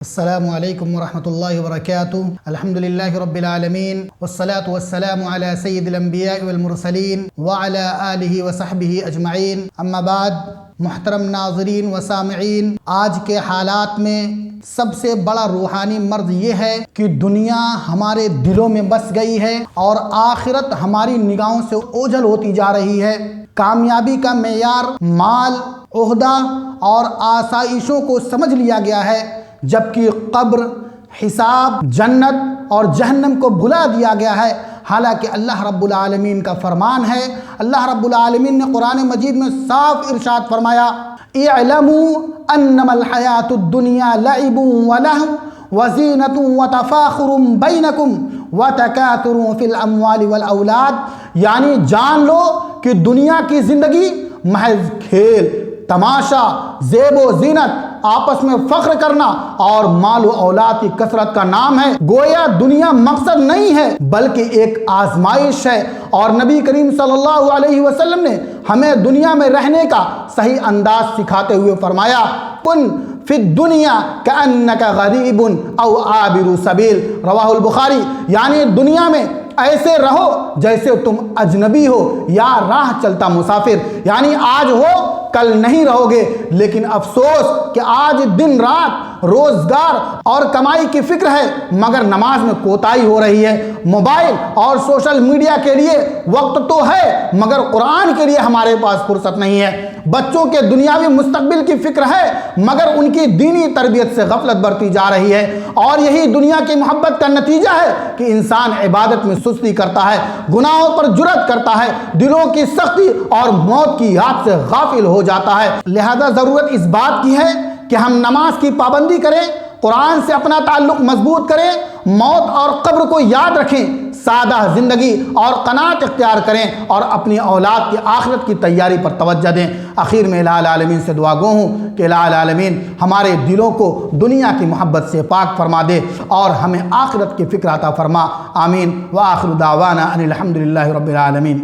السلام علیکم ورحمۃ اللہ وبرکاتہ۔ الحمدللہ رب العالمین والصلاة والسلام علی سید الانبیاء والمرسلین وعلی آلہ وصحبہ اجمعین، اما بعد۔ محترم ناظرین و سامعین، آج کے حالات میں سب سے بڑا روحانی مرض یہ ہے کہ دنیا ہمارے دلوں میں بس گئی ہے اور آخرت ہماری نگاہوں سے اوجھل ہوتی جا رہی ہے۔ کامیابی کا معیار مال، عہدہ اور آسائشوں کو سمجھ لیا گیا ہے، جبکہ قبر، حساب، جنت اور جہنم کو بھلا دیا گیا ہے۔ حالانکہ اللہ رب العالمین کا فرمان ہے، اللہ رب العالمین نے قرآن مجید میں صاف ارشاد فرمایا، اعلموا انما الحیات الدنیا لعب ولہو وزینۃ وتفاخر بینکم وتکاثر فی الاموال والاولاد، یعنی جان لو کہ دنیا کی زندگی محض کھیل، تماشا، زیب و زینت، آپس میں فخر کرنا اور مال و اولاد کی کثرت کا نام ہے۔ گویا دنیا مقصد نہیں ہے بلکہ ایک آزمائش ہے، اور نبی کریم صلی اللہ علیہ وسلم نے ہمیں دنیا میں رہنے کا صحیح انداز سکھاتے ہوئے فرمایا، کن فی الدنیا کأنک غریب او عابر سبیل، رواہ البخاری، یعنی دنیا میں ایسے رہو جیسے تم اجنبی ہو یا راہ چلتا مسافر، یعنی آج ہو کل نہیں رہو گے۔ لیکن افسوس کہ آج دن رات روزگار اور کمائی کی فکر ہے، مگر نماز میں کوتاہی ہو رہی ہے۔ موبائل اور سوشل میڈیا کے لیے وقت تو ہے، مگر قرآن کے لیے ہمارے پاس فرصت نہیں ہے۔ بچوں کے دنیاوی مستقبل کی فکر ہے، مگر ان کی دینی تربیت سے غفلت برتی جا رہی ہے، اور یہی دنیا کی محبت کا نتیجہ ہے کہ انسان عبادت میں سستی کرتا ہے، گناہوں پر جرأت کرتا ہے، دلوں کی سختی اور موت کی یاد سے غافل ہو جاتا ہے۔ لہذا ضرورت اس بات کی ہے کہ ہم نماز کی پابندی کریں، قرآن سے اپنا تعلق مضبوط کریں، موت اور قبر کو یاد رکھیں، سادہ زندگی اور قناعت اختیار کریں، اور اپنی اولاد کی آخرت کی تیاری پر توجہ دیں۔ آخر میں الہ العالمین سے دعا گو ہوں کہ الہ العالمین ہمارے دلوں کو دنیا کی محبت سے پاک فرما دے اور ہمیں آخرت کی فکر عطا فرما۔ آمین۔ وآخر دعوانا ان الحمدللہ رب العالمین۔